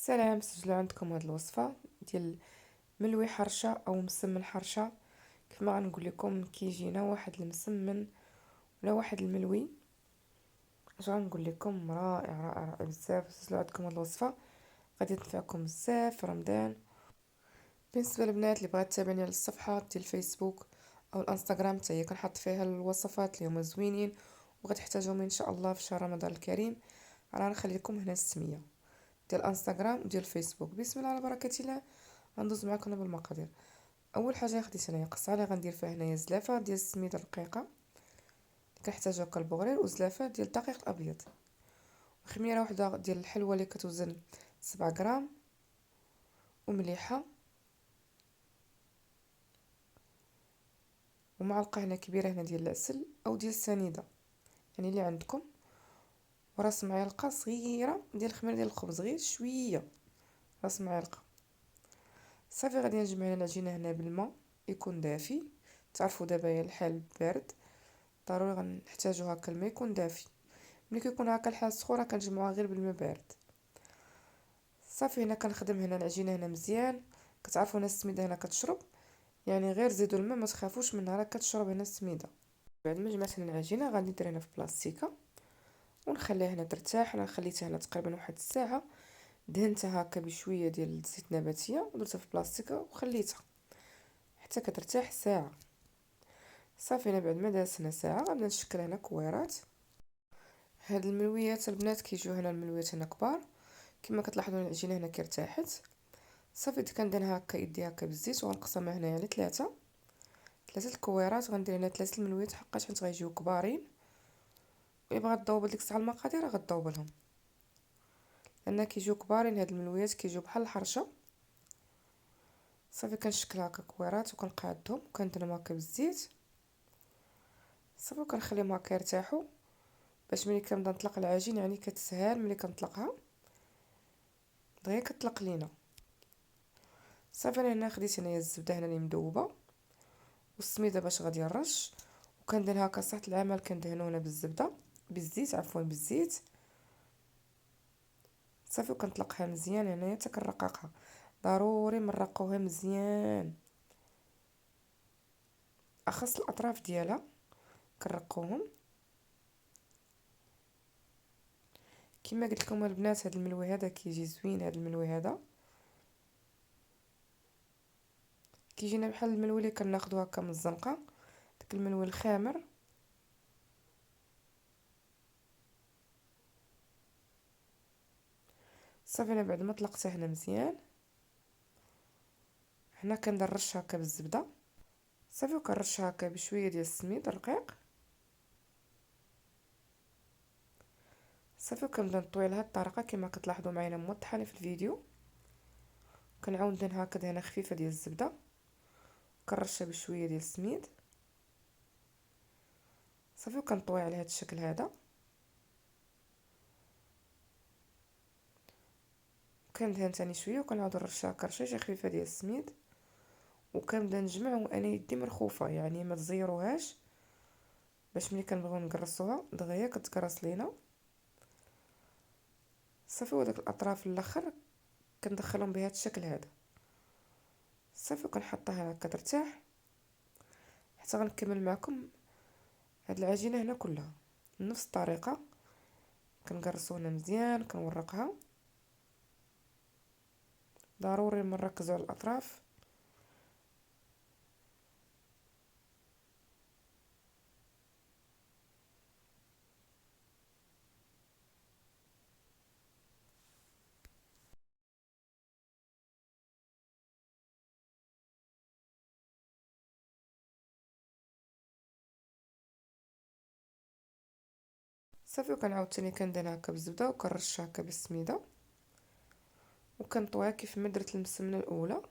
سلام، سجلوا عندكم هاد الوصفه ديال ملوي حرشه او مسمن حرشه. كيف ما غنقول لكم كيجينا واحد المسمن ولا واحد الملوي. اش غنقول لكم رائع رائع رائع بزاف. سجلوا عندكم هاد الوصفه، غادي تنفعكم بزاف في رمضان. بالنسبه للبنات اللي بغات تتابعني على الصفحه ديال الفيسبوك او الانستغرام، حتى هي كنحط فيها الوصفات اللي هما زوينين وغتحتاجوهم ان شاء الله في شهر رمضان الكريم. راه نخلي لكم هنا السميه ديال الانستغرام وديال الفيسبوك. بسم الله على بركه الله. غندوز معكم أنا بالمقادير. اول حاجه خديت هنايا قصعه اللي غندير فيها هنايا زلافه ديال السميده رقيقه، كنحتاجو هكا البغرير وزلافه ديال الدقيق الابيض، خميره واحده ديال الحلوه اللي كتوزن 7 غرام، ومليحه، ومعلقه هنا كبيره هنا ديال العسل او ديال السنيده يعني اللي عندكم، وراس معلقه صغيره ديال الخميره ديال الخبز، غير شويه، راس معلقه. صافي غادي نجمع هنا العجينه هنا بالماء يكون دافي. تعرفوا دابا الحال بارد، ضروري غنحتاجو هكا الماء يكون دافي. ملي كيكون هكا الحال سخون كنجمعوها غير بالماء بارد. صافي هنا كنخدم هنا العجينه هنا مزيان. كتعرفوا هنا السميده هنا كتشرب، يعني غير زيدوا الماء، ما تخافوش منها، راه كتشرب هنا السميده. بعد ما جمعت هنا العجينه غادي ندير هنا في بلاستيكه ونخليها هنا ترتاح. انا خليتها هنا تقريبا واحد الساعه، دهنتها هكا بشويه ديال الزيت نباتيه ودرتها في بلاستيكه وخليتها حتى كترتاح ساعه. صافي هنا بعد ما دازت هنا ساعه غنبدا نشكل هنا كويرات. هاد الملويات البنات كيجيو هنا الملويات هنا كبار، كما كتلاحظوا العجينه هنا كي ارتاحت. صافي كندهنها هكا يدي هكا بالزيت وغنقسمها هنايا على ثلاثه الكويرات. غندير هنا 3 الملويات حقاش حيت غيجيو كبارين، اللي بغات تذوب ديك الساعه المقادير غتذوب لهم، لان كيجيو كبارين هاد الملويات كيجيو بحال الحرشه. صافي كنشكل هكا كويرات وكنقادهم وكندهنهم هكا بالزيت. صافي كنخليهم هكا يرتاحوا باش ملي كنبدا نطلق العجين يعني كتسهل ملي كنطلقها دغيا كتطلق لينا. صافي انا هنا خديت هنايا الزبده هنا اللي مذوبه والسميده باش غادي نرش، وكندهن هكا صحه العمل كندهنو هنا بالزبده بالزيت عفوا بالزيت. صافي وكنطلقها مزيان هنايا حتى كنرققها، ضروري نرقوها مزيان، اخص الاطراف ديالها كنرقوهم. كما قلت لكم البنات هذا الملوي هذا كيجي زوين. هذا الملوي هذا كيجينا بحال الملوي اللي كناخذو هكا من الزنقه، داك الملوي الخامر. صافي انا بعد ما طلقته هنا مزيان هنا كندير رشه هكا بالزبده. صافي وكنرش هكا بشويه ديال السميد رقيق. صافي وكنبدا نطوي لهاد الطريقه كما كتلاحظوا معايا موضحه في الفيديو. كنعاود ندهن هكا دهنه خفيفه ديال الزبده، كنرشها بشويه ديال السميد. صافي وكنطوي على هاد الشكل هذا، كندهن تاني شويه وكنعاود نرشها هكا رشيشه خفيفه ديال السميد. وكنبدا نجمع وانا يدي مرخوفه، يعني ما تزيروهاش باش ملي كنبغيو نقرصوها دغيا كتقرص لينا. صافي وداك الاطراف الاخر كندخلهم بهذا الشكل هذا. صافي وكنحطها هكا ترتاح حتى غنكمل معكم هاد العجينه هنا كلها نفس الطريقه. كنقرصو هنا مزيان كنورقها، ضروري نركزوا على الاطراف. صافي وكنعاود تاني كندهن هكا بالزبده وكنرش هكا بالسميده وكنطويها كيف ما درت المسمنه الاولى.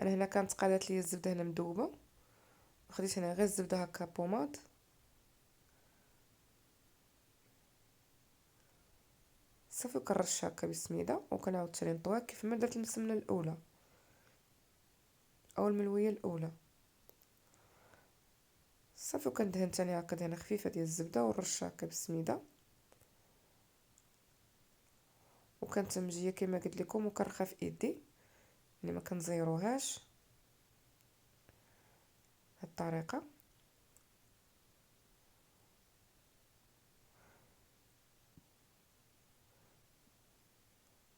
انا هنا كانت قادت لي الزبده هنا مذوبه، خديت هنا غير الزبده هكا بوماد. صافي كنرش هكا بالسميده وكنعاود تاني نطويها كيف ما درت المسمنه الاولى او الملويه الاولى. صافي وكندهن تاني هكا دهنه خفيفه ديال الزبده ونرش هكا بالسميده. وكانت مجيه كما قلت لكم وكرخه في ايدي، يعني ما كنزيروهاش بهذه الطريقه.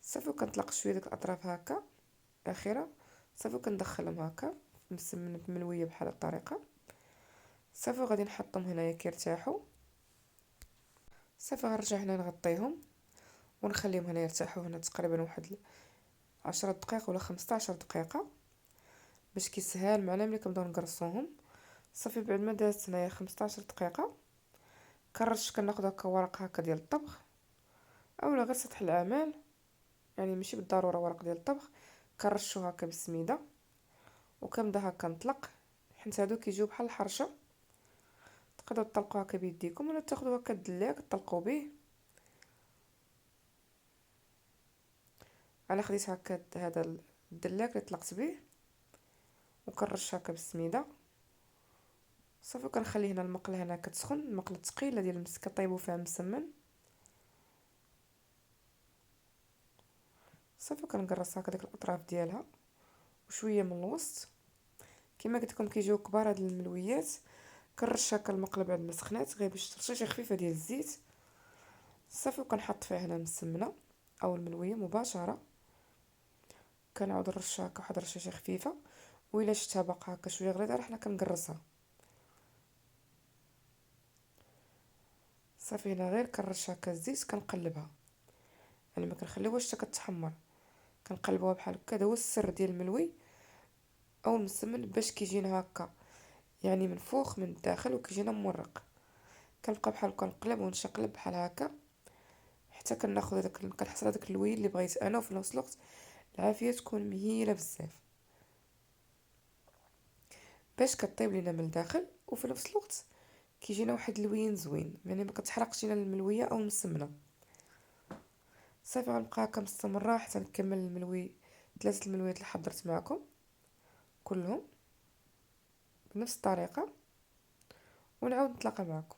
صافي كنطلق شويه ديك الاطراف هكا اخيره، صافي كندخلهم هكا مسمنه ملويه بحال الطريقه. صافي غادي نحطهم هنايا كيرتاحوا. صافي غنرجع هنا نغطيهم ونخليهم هنا يرتاحوا هنا تقريبا واحد 10 دقائق ولا 15 دقيقه باش كيسهل معنا ملي كنبداو نقرصوهم. صافي بعد ما دازت هنايا 15 دقيقه كناخذ هكا ورق هكا ديال الطبخ اولا غير سطح العمل، يعني ماشي بالضروره ورق ديال الطبخ. كنرشو هكا بالسميده وكنبدا هكا نطلق، حيت هادو كيجيو بحال الحرشه. تقدروا تطلقوا هكا بيديكم ولا تاخذوا هكا الدلاك تطلقوا به. انا خديت هكا هذا الدلاك اللي طلقت به وكنرش هكا بالسميده. صافي كنخلي هنا المقله هنا كتسخن، المقله ثقيله ديال المسكه طيبوا فيها مسمن. صافي كنقرص هكا ديك الاطراف ديالها وشويه من الوسط. كما قلت لكم كيجيو كبار هاد الملويات. كنرش هكا المقله بعد ما سخنات غير باش ترشيشه خفيفه ديال الزيت. صافي وكنحط فيها هنا المسمنه او الملويه مباشره. كنعاود نرش هكا واحد الرشيشه خفيفه، وإلا شفتها باقا هكا شويه غليظه حنا كنقرصها. صافي هنا غير كنرش هكا الزيت كنقلبها، يعني ما كنخليوهاش حتى كتحمر. كنقلبوها بحال هكا. هذا هو السر ديال الملوي او المسمن باش كيجينا هكا، يعني منفوخ من الداخل وكيجينا مورق. كنبقى بحال هكا نقلب ونشقلب بحال هكا حتى كناخذ كنحصل هذاك اللوين اللي بغيت انا، وفي نفس الوقت العافيه تكون مهيله بزاف باش كطيب لينا من الداخل، وفي نفس الوقت كيجينا واحد اللوين زوين، يعني ما كتحرقش لينا الملويه او المسمنه. صافي غنبقى هكا مستمره حتى نكمل الملوي. 3 الملويات اللي حضرت معكم كلهم بنفس الطريقه ونعاود نتلاقى معكم.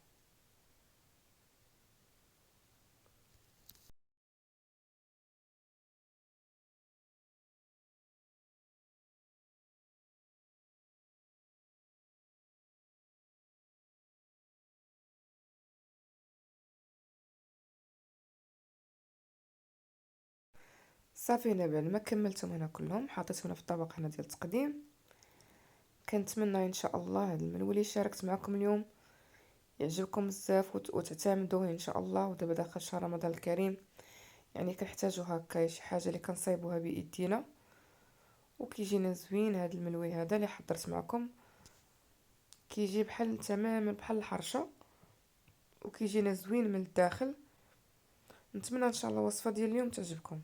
صافي هنا بعد ما كملتهم هنا كلهم حطيت هنا في الطبق هنا ديال التقديم. كنتمنى ان شاء الله هذا المنوي اللي شاركت معكم اليوم يعجبكم بزاف وتعتمدوه ان شاء الله. ودابا داخل شهر رمضان الكريم، يعني كنحتاجو هكا شي حاجه اللي كنصايبوها بايدينا وكيجينا زوين. هذا الملوي هذا اللي حضرت معكم كيجي بحال تماما بحال الحرشه وكيجينا زوين من الداخل. نتمنى ان شاء الله الوصفه ديال اليوم تعجبكم.